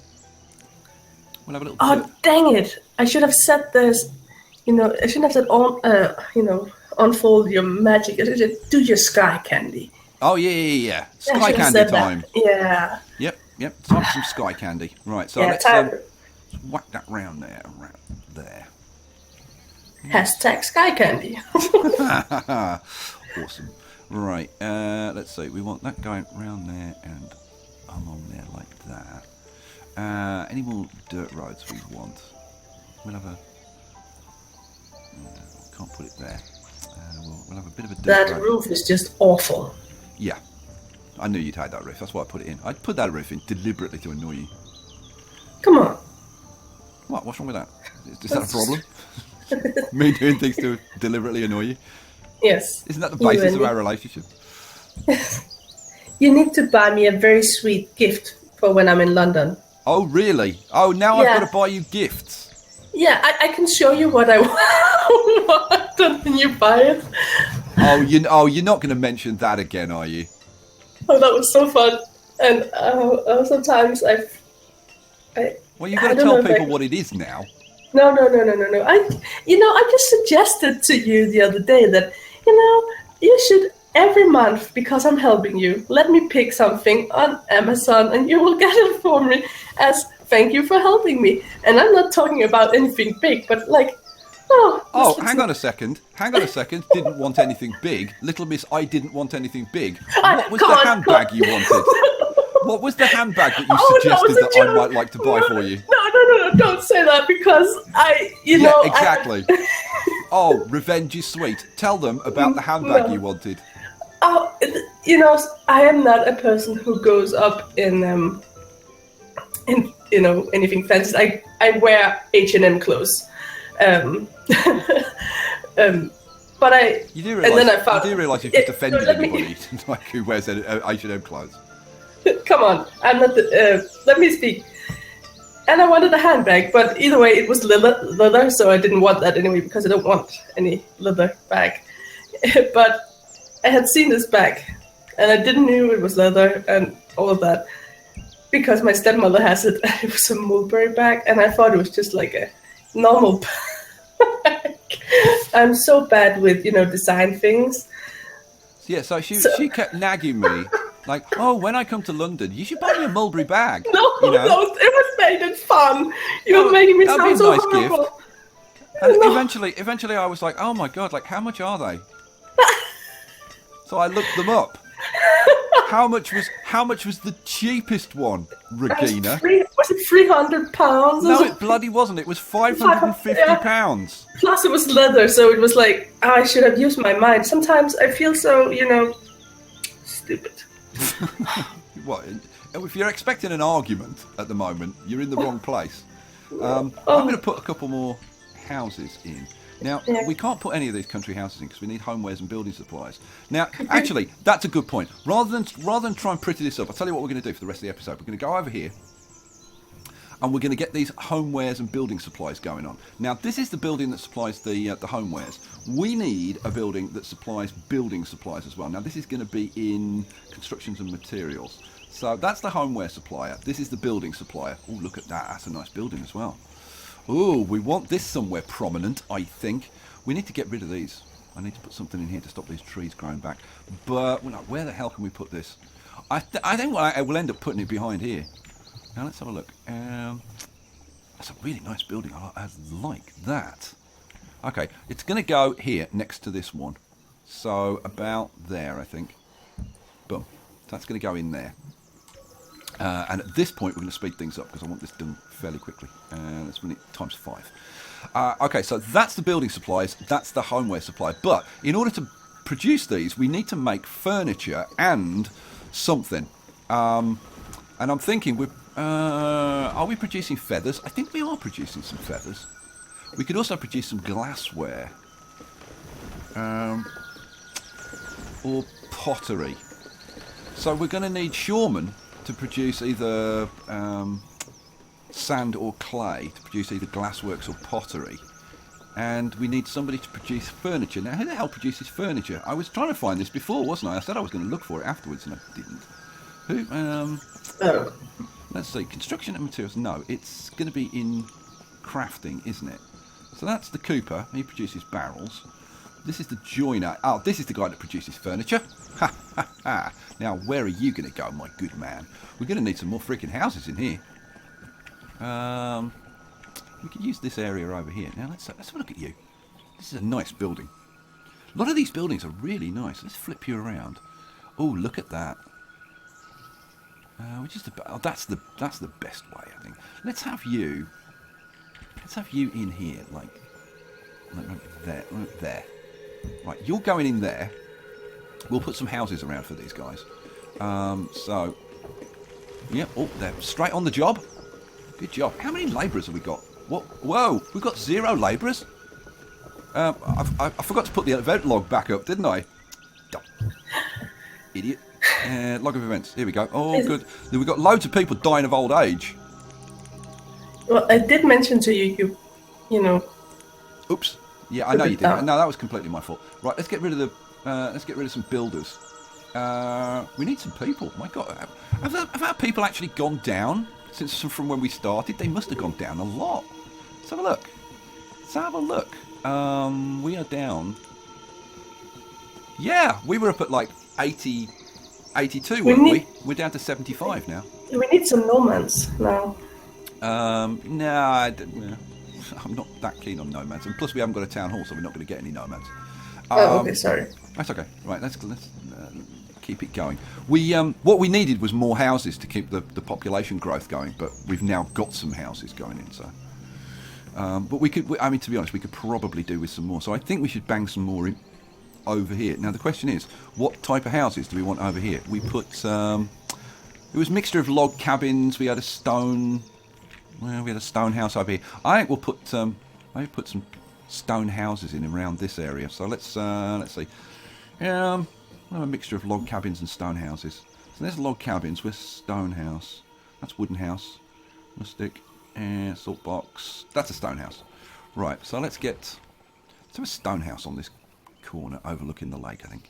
a little. Oh, dang it! I should have said this. I shouldn't have said unfold your magic. I should have said, do your Skye candy. Oh yeah. Skye candy time. Yeah. Yep. Time for some Skye candy. Right, so let's whack that round there, Hashtag Skye candy. Awesome. Right, let's see. We want that going round there and along there like that. Any more dirt roads we want? We'll have a... can't put it there. We'll have a bit of a That dirt road. roof is just awful. Yeah. I knew you'd hate that roof. That's why I put it in. I put that roof in deliberately to annoy you. Come on. What? What's wrong with that? Is that a problem? Me doing things to deliberately annoy you? Yes. Isn't that the You basis and of me. our relationship? You need to buy me a very sweet gift for when I'm in London. Oh, really? Oh, now Yeah. I've got to buy you gifts. Yeah, I can show you what I want and then you buy it. You're not going to mention that again, are you? Oh, that was so fun. And sometimes Well, you've got to don't tell know if people I- what it is now. No. I just suggested to you the other day that, you should every month, because I'm helping you, let me pick something on Amazon and you will get it for me as thank you for helping me. And I'm not talking about anything big, but like, Oh, hang on a second. Didn't want anything big. Little Miss, I didn't want anything big. What was the handbag you wanted? What was the handbag that you suggested that I might like to buy for you? No, don't say that because Yeah, exactly. Oh, revenge is sweet. Tell them about the handbag you wanted. I am not a person who goes up in anything fancy. I wear H&M clothes. But You do realise you've just offended anybody like who wears H&M clothes. Come on, I'm not. Let me speak. And I wanted a handbag, but either way, it was leather, so I didn't want that anyway because I don't want any leather bag. But I had seen this bag, and I didn't know it was leather and all of that because my stepmother has it. It was a mulberry bag, and I thought it was just like a normal bag. I'm so bad with design things. Yeah, so she kept nagging me. Like, oh, when I come to London, you should buy me a mulberry bag. No, it was made it fun. You're making me sound so horrible. Gift. And eventually I was like, oh my god, like how much are they? So I looked them up. How much was the cheapest one, Regina? Was it £300? No, it bloody wasn't. It was £550. Plus it was leather, so it was like, I should have used my mind. Sometimes I feel so, stupid. What? If you're expecting an argument at the moment, you're in the wrong place. I'm going to put a couple more houses in. Now, we can't put any of these country houses in because we need homewares and building supplies. Now, actually, that's a good point. Rather than try and pretty this up, I'll tell you what we're going to do for the rest of the episode. We're going to go over here and we're going to get these homewares and building supplies going on. Now, this is the building that supplies the homewares. We need a building that supplies building supplies as well. Now, this is going to be in constructions and materials. So that's the homeware supplier. This is the building supplier. Oh, look at that. That's a nice building as well. Oh, we want this somewhere prominent, I think. We need to get rid of these. I need to put something in here to stop these trees growing back. But where the hell can we put this? I think I will end up putting it behind here. Now let's have a look. That's a really nice building. I like that. Okay, it's going to go here next to this one. So about there, I think. Boom. That's going to go in there. And at this point, we're going to speed things up because I want this done fairly quickly. Let's run it times 5. Okay, so that's the building supplies. That's the homeware supply. But in order to produce these, we need to make furniture and something. And I'm thinking, are we producing feathers? I think we are producing some feathers. We could also produce some glassware. Or pottery. So we're going to need shoremen to produce either sand or clay, to produce either glassworks or pottery. And we need somebody to produce furniture. Now, who the hell produces furniture? I was trying to find this before, wasn't I? I said I was going to look for it afterwards, and I didn't. Who? Let's see. Construction and materials. No, it's going to be in crafting, isn't it? So that's the cooper. He produces barrels. This is the joiner. Oh, this is the guy that produces furniture. Ha, ha, ha. Now, where are you going to go, my good man? We're going to need some more freaking houses in here. We could use this area over here. Now, let's have a look at you. This is a nice building. A lot of these buildings are really nice. Let's flip you around. Oh, look at that. Which is that's the best way, I think. Let's have you in here, like right there. Right, you're going in there. We'll put some houses around for these guys. So, yeah, oh, they're straight on the job. Good job. How many labourers have we got? What? Whoa, we've got 0 labourers. I forgot to put the event log back up, didn't I? Dumb. Idiot. Log of events. Here we go. Oh, good. Then we've got loads of people dying of old age. Well, I did mention to you, you know. Oops. Yeah, I know you did. No, that was completely my fault. Right, let's get rid of the. Let's get rid of some builders. We need some people. My God, have our people actually gone down since from when we started? They must have gone down a lot. Let's have a look. Let's have a look. We are down. Yeah, we were up at like 80, 82, weren't we? We're down to 75 now. We need some nomads now. No, I'm not that keen on nomads. And plus, we haven't got a town hall, so we're not going to get any nomads. Okay, sorry. That's okay. Right, let's keep it going. We what we needed was more houses to keep the population growth going, but we've now got some houses going in. So, but I mean, to be honest, we could probably do with some more. So I think we should bang some more in over here. Now the question is, what type of houses do we want over here? We put it was a mixture of log cabins. We had a stone. Well, we had a stone house over here. I think we'll put maybe put some stone houses in around this area. So let's see. We'll have a mixture of log cabins and stone houses. So there's log cabins with stone house. That's wooden house. Rustic. Salt box. That's a stone house. Right. So let's have a stone house on this corner overlooking the lake. I think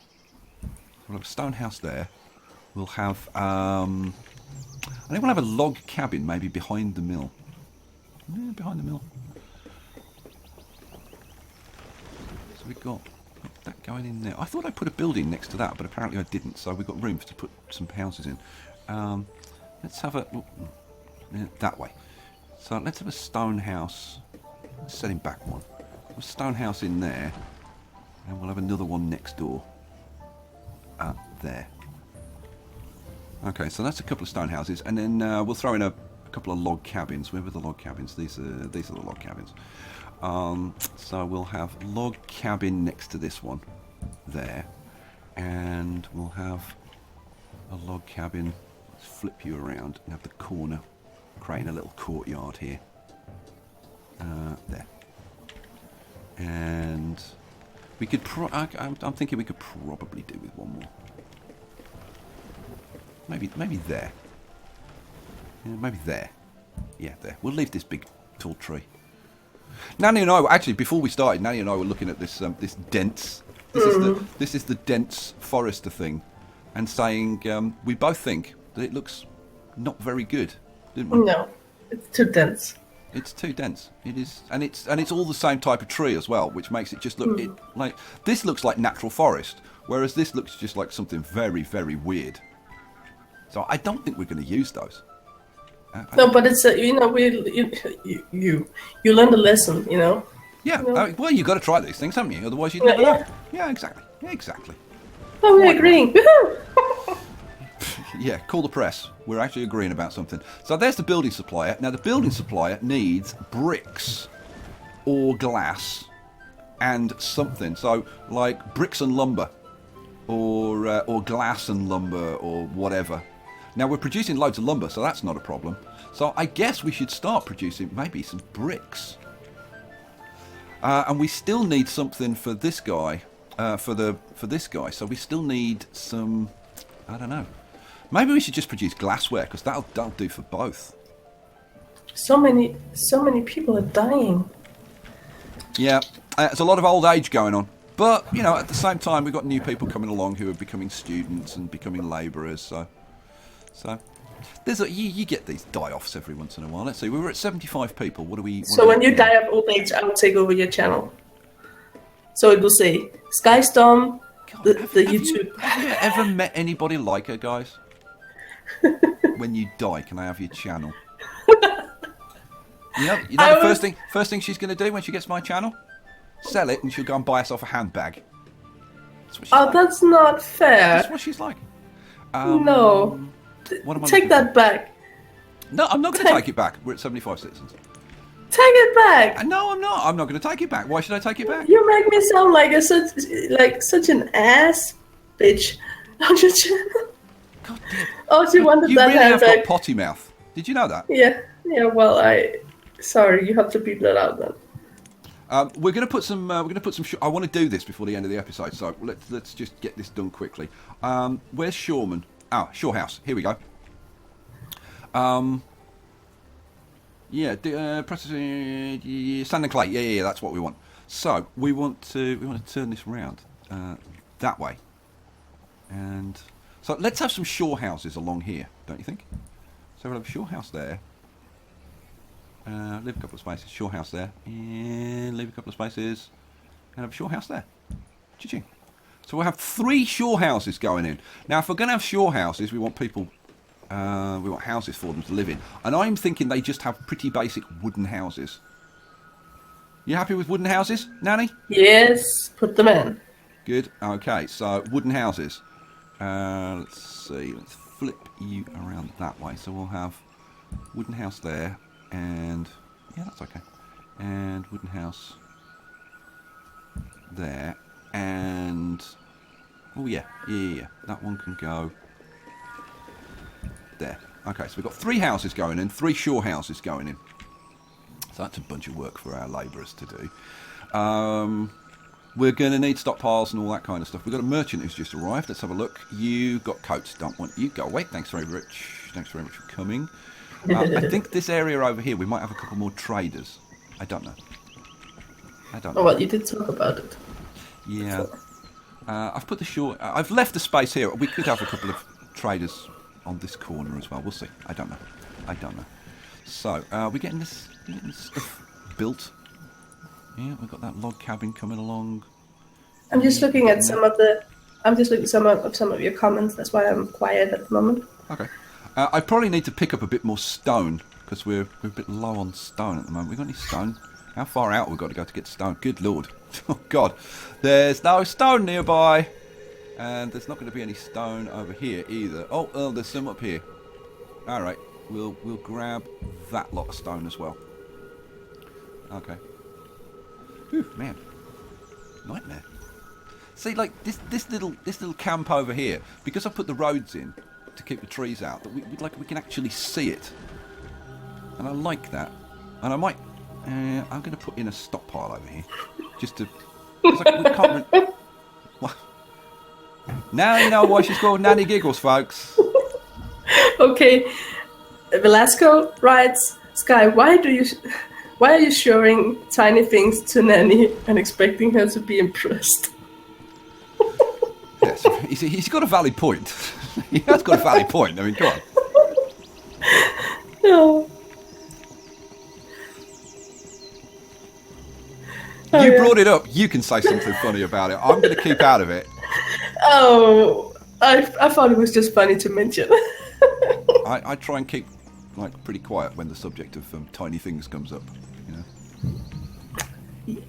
we'll have a stone house there. We'll have. I think we'll have a log cabin maybe behind the mill. Yeah, behind the mill. So we've got that going in there. I thought I put a building next to that, but apparently I didn't. So we've got room to put some houses in. Let's have that way. So let's have a stone house. Let's set him back one. A stone house in there, and we'll have another one next door. There. Okay, so that's a couple of stone houses, and then we'll throw in a couple of log cabins. Where were the log cabins? These are the log cabins. So we'll have log cabin next to this one, there, and we'll have a log cabin. Let's flip you around and have the corner, creating a little courtyard here. There, and we could. I'm thinking we could probably do with one more. Maybe there. Yeah, maybe there. Yeah, there. We'll leave this big, tall tree. Nanny and I, actually, before we started, Nanny and I were looking at this this dense. This is the dense forester thing, and saying we both think that it looks not very good, didn't we? No, it's too dense. It's too dense. It is, and it's all the same type of tree as well, which makes it just look like this looks like natural forest, whereas this looks just like something very, very weird. So I don't think we're going to use those. No, but it's you learn the lesson, you know. Yeah. You know? Well, you've got to try these things, haven't you? Otherwise, you'd never know. Yeah, exactly. Yeah, exactly. Oh, we're agreeing. Yeah, call the press. We're actually agreeing about something. So there's the building supplier. Now the building supplier needs bricks or glass and something. So like bricks and lumber, or glass and lumber, or whatever. Now we're producing loads of lumber, so that's not a problem. So I guess we should start producing maybe some bricks. And we still need something for this guy, for this guy. So we still need some. I don't know. Maybe we should just produce glassware, because that'll do for both. So many people are dying. Yeah, there's a lot of old age going on. But you know, at the same time, we've got new people coming along who are becoming students and becoming labourers. So there's you get these die-offs every once in a while. Let's see, we were at 75 people. What do we? So when you die of old age, I will take over your channel. So it will say Skye Storm, the YouTube. Have you ever met anybody like her, guys? When you die, can I have your channel? You know the first thing she's going to do when she gets my channel? Sell it, and she'll go and buy herself a handbag. That's what she's like. That's not fair. That's what she's like. No. Take that back. No, I'm not going to take it back. We're at 75 citizens. Take it back. No, I'm not. I'm not going to take it back. Why should I take it back? You make me sound like such an ass bitch. God damn. Oh, she wanted You that really have back. got potty mouth. Did you know that? Yeah. Well, sorry, you have to beep that out then. We're going to put some. I want to do this before the end of the episode, so let's just get this done quickly. Where's Shoreman? Shore House. Here we go. Sand and clay. Yeah, that's what we want. So we want to turn this round that way, and so let's have some shore houses along here, don't you think? So we'll have a shore house there. Leave a couple of spaces. Shore house there, and leave a couple of spaces, and have a shore house there. Cha-ching. So we'll have 3 shore houses going in. Now, if we're going to have shore houses, we want people. We want houses for them to live in. And I'm thinking they just have pretty basic wooden houses. You happy with wooden houses, Nanny? Yes, put them in. Good. Okay, so wooden houses. Let's see. Let's flip you around that way. So we'll have wooden house there. And, yeah, that's okay. And wooden house there. And, oh, yeah. That one can go there. Okay, so we've got 3 houses going in, 3 shore houses going in. So that's a bunch of work for our labourers to do. We're going to need stockpiles and all that kind of stuff. We've got a merchant who's just arrived. Let's have a look. You got coats. Don't want you. Go away. Thanks very much. Thanks very much for coming. I think this area over here, we might have a couple more traders. I don't know. Oh, well, you did talk about it. Yeah. I've put the shore... I've left the space here. We could have a couple of traders on this corner as well. We'll see. I don't know. So, we're getting this stuff built. Yeah, we've got that log cabin coming along. I'm just looking at some of your comments. That's why I'm quiet at the moment. Okay. I probably need to pick up a bit more stone because we're a bit low on stone at the moment. We got any stone? How far out we've got to go to get stone? Good lord. Oh God. There's no stone nearby. And there's not going to be any stone over here either. Oh, there's some up here. Alright. We'll grab that lot of stone as well. Okay. Whew, man. Nightmare. See, like this little camp over here, because I put the roads in to keep the trees out, that we can actually see it. And I like that. And I might I'm going to put in a stockpile over here just to. We can't. What? Now you know why she's called Nanny Giggles, folks. Okay, Velasco writes, Skye, why are you showing tiny things to Nanny and expecting her to be impressed? Yes, he's got a valid point. He has got a valid point. I mean, come on. No. You brought it up. You can say something funny about it. I'm going to keep out of it. Oh, I thought it was just funny to mention. I try and keep pretty quiet when the subject of tiny things comes up. You know. Yeah.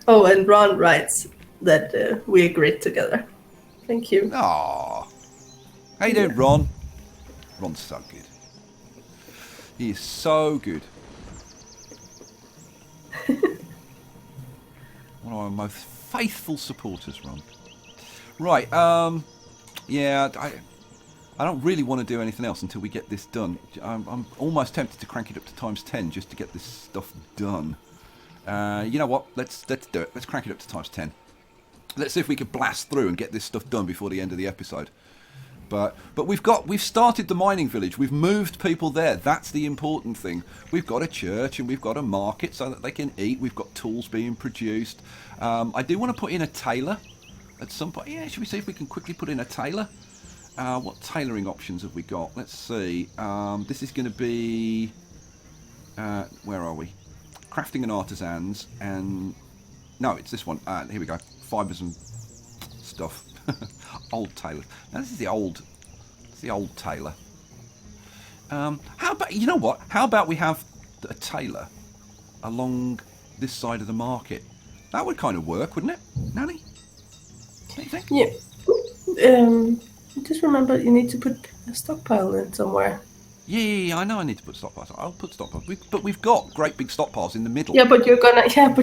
Oh, and Ron writes that we agreed together. Thank you. Aww. How you doing, Ron? Ron's so good. He is so good. One of our most faithful supporters, Ron. Right, yeah, I don't really want to do anything else until we get this done. I'm almost tempted to crank it up to ×10 just to get this stuff done. You know what? Let's do it. Let's crank it up to ×10. Let's see if we can blast through and get this stuff done before the end of the episode. But we've started the mining village. We've moved people there. That's the important thing. We've got a church and we've got a market so that they can eat. We've got tools being produced. I do want to put in a tailor at some point. Yeah, should we see if we can quickly put in a tailor? What tailoring options have we got? Let's see. This is going to be... where are we? Crafting and artisans. And no, it's this one. Here we go. Fibres and stuff. Old tailor. Now this is the old. It's the old tailor. How about, you know what? How about we have a tailor along this side of the market? That would kind of work, wouldn't it, Nanny? What do you think? Yeah. Just remember, you need to put a stockpile in somewhere. Yeah, I know I need to put stockpiles. I'll put stockpiles. But we've got great big stockpiles in the middle. Yeah, but you're gonna, get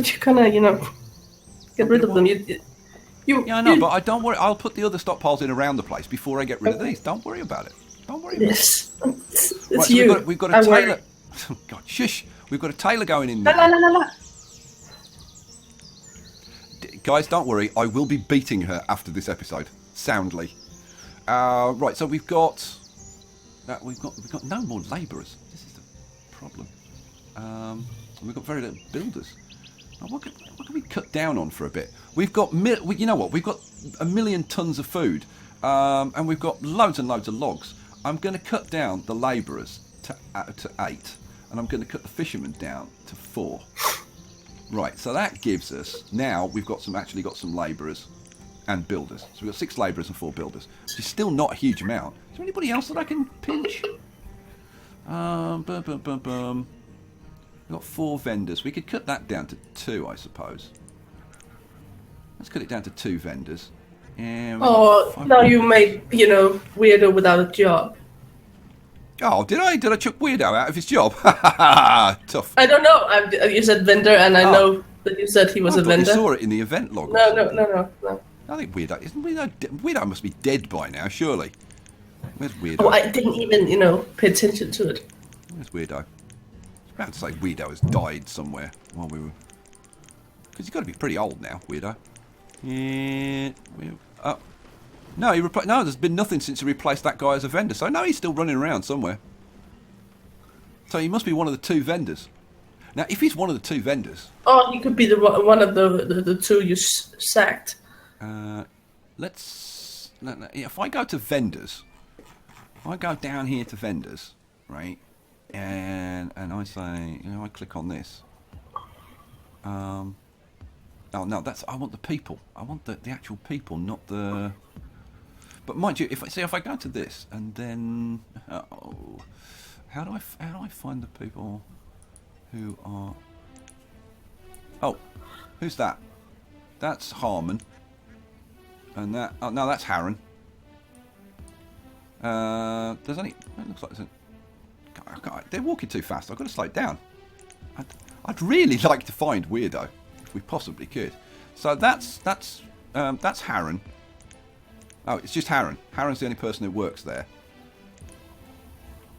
rid of them. Yeah, I know, but I don't worry. I'll put the other stockpiles in around the place before I get rid of these. Don't worry about it. Don't worry about it. It's Right, you. so we've got a tailor. Oh, God, shush. We've got a tailor going in there. La. Guys, don't worry. I will be beating her after this episode, soundly. Right, so we've got no more labourers. This is the problem. We've got very little builders. Now, what can we cut down on for a bit? We've got, you know what? We've got 1 million tons of food, and we've got loads and loads of logs. I'm going to cut down the labourers to 8, and I'm going to cut the fishermen down to 4. Right, so that gives us, now we've got actually got some labourers and builders. So we've got 6 labourers and 4 builders, which is still not a huge amount. Is there anybody else that I can pinch? We've got 4 vendors. We could cut that down to 2, I suppose. Let's cut it down to 2 vendors. Now you made, weirdo without a job. Oh, did I? Did I chuck Weirdo out of his job? Tough. I don't know. You said vendor, and I know that you said he was a vendor. I saw it in the event log. No. I think Weirdo isn't Weirdo must be dead by now, surely. Where's Weirdo? Oh, I didn't even, pay attention to it. Where's Weirdo? I was about to say Weirdo has died somewhere while we were. Because he's got to be pretty old now, Weirdo. Yeah. No, no, there's been nothing since he replaced that guy as a vendor. So no, he's still running around somewhere. So he must be one of the 2 vendors. Now, if he's one of the 2 vendors... Oh, he could be one of the 2 you sacked. If I go to vendors... If I go down here to vendors, right? And I say... I click on this. Oh, no, I want the people. I want the actual people, not the... But mind you, if I go to this and then, how do I find the people who are? Oh, who's that? That's Harmon, and that. Oh no, that's Harron. There's only. It looks like they're walking too fast. I've got to slow it down. I'd really like to find Weirdo, if we possibly could. So that's Harron. Oh, it's just Harron. Harron's the only person who works there.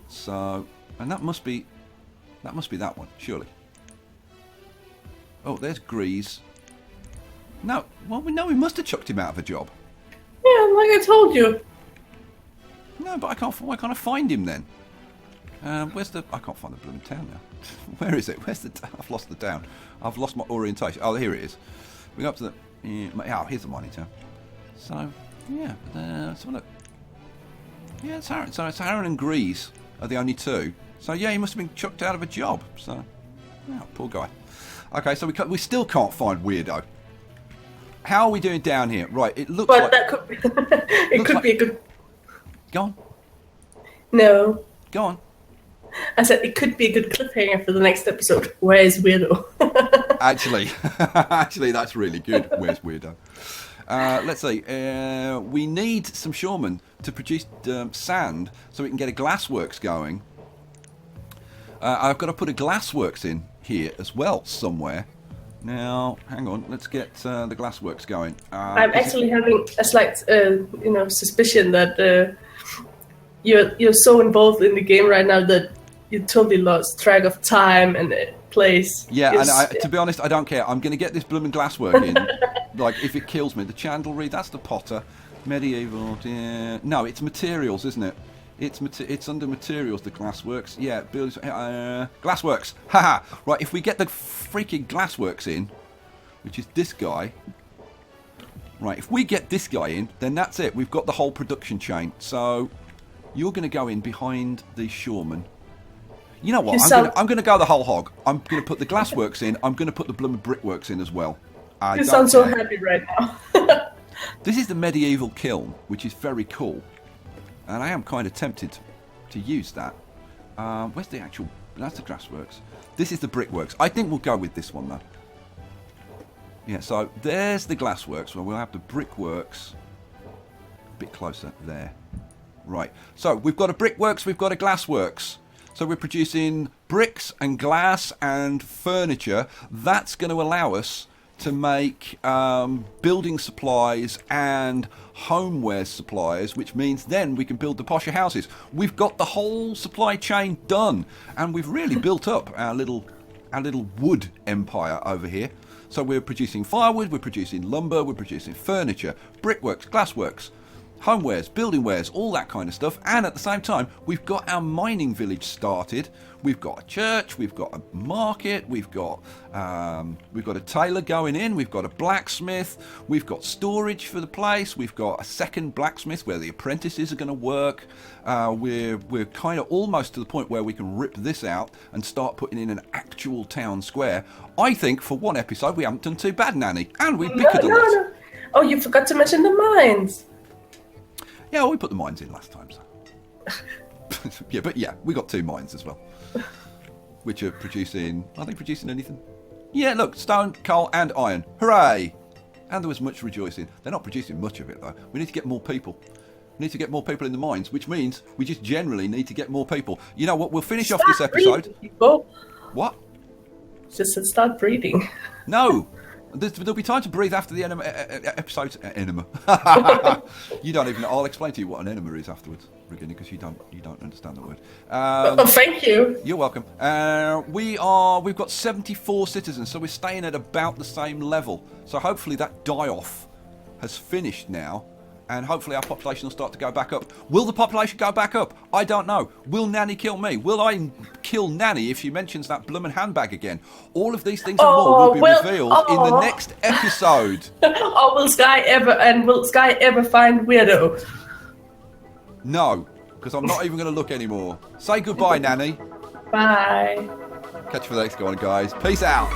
So, and that must be that one, surely. Oh, there's Grease. No, well, we must have chucked him out of a job. Yeah, like I told you. No, but why can't I find him then? Where's the? I can't find the blooming town now. Where is it? Where's the? I've lost the town. I've lost my orientation. Oh, here it is. We go up to the. Oh, here's the mining town. So. Yeah, let's have a look. Yeah, it's Harron. So it's Harron and Grease are the only 2. So yeah, he must have been chucked out of a job. So, yeah, poor guy. Okay, so we still can't find Weirdo. How are we doing down here? Right, it looks like... that could be... it could be a good... Go on. No. Go on. I said it could be a good cliffhanger for the next episode. Where is Weirdo? Actually, that's really good. Where's Weirdo? Let's see. We need some shoremen to produce sand so we can get a glassworks going. I've got to put a glassworks in here as well somewhere. Now, hang on. Let's get the glassworks going. I'm actually having a slight, suspicion that you're so involved in the game right now that you totally lost track of time and place. Yeah, and to be honest, I don't care. I'm going to get this blooming glasswork in. Like, if it kills me. The chandlery, that's the potter. Medieval, yeah. No, it's materials, isn't it? It's under materials, the glassworks. Yeah, glassworks. Haha. Right, if we get the freaking glassworks in, which is this guy. Right, if we get this guy in, then that's it. We've got the whole production chain. So, you're going to go in behind the shoreman. You know what? I'm going to go the whole hog. I'm going to put the glassworks in. I'm going to put the blooming brickworks in as well. You sound so happy right now. This is the medieval kiln, which is very cool. And I am kind of tempted to use that. Where's the actual... That's the glassworks. This is the brickworks. I think we'll go with this one, though. Yeah, so there's the glassworks, where we'll have the brickworks a bit closer there. Right. So we've got a brickworks, we've got a glassworks. So we're producing bricks and glass and furniture. That's going to allow us to make building supplies and homeware supplies, which means then we can build the posher houses. We've got the whole supply chain done, and we've really built up our little wood empire over here. So we're producing firewood, we're producing lumber, we're producing furniture, brickworks, glassworks, homewares, building wares, all that kind of stuff. And at the same time, we've got our mining village started. We've got a church, we've got a market, we've got a tailor going in, we've got a blacksmith, we've got storage for the place, we've got a second blacksmith where the apprentices are going to work. We're kind of almost to the point where we can rip this out and start putting in an actual town square. I think for one episode we haven't done too bad, Nanny, and we bickered a lot. No. Oh, you forgot to mention the mines. Yeah, well, we put the mines in last time. So. yeah, we got 2 mines as well. Which are producing... Are they producing anything? Yeah, look, stone, coal and iron. Hooray! And there was much rejoicing. They're not producing much of it, though. We need to get more people. We need to get more people in the mines, which means we just generally need to get more people. You know what? We'll finish off this episode. People. What? Just start breathing. No! There'll be time to breathe after the episode. Enema. You don't even know. I'll explain to you what an enema is afterwards, Regina, because you don't understand the word. Thank you. You're welcome. We've got 74 citizens, so we're staying at about the same level. So hopefully that die-off has finished now, and hopefully our population will start to go back up. Will the population go back up? I don't know. Will Nanny kill me? Will I kill Nanny if she mentions that bloomin' handbag again? All of these things and more will be revealed in the next episode. Will Skye ever find Weirdo? No, because I'm not even going to look anymore. Say goodbye, Nanny. Bye. Catch you for the next one, guys. Peace out.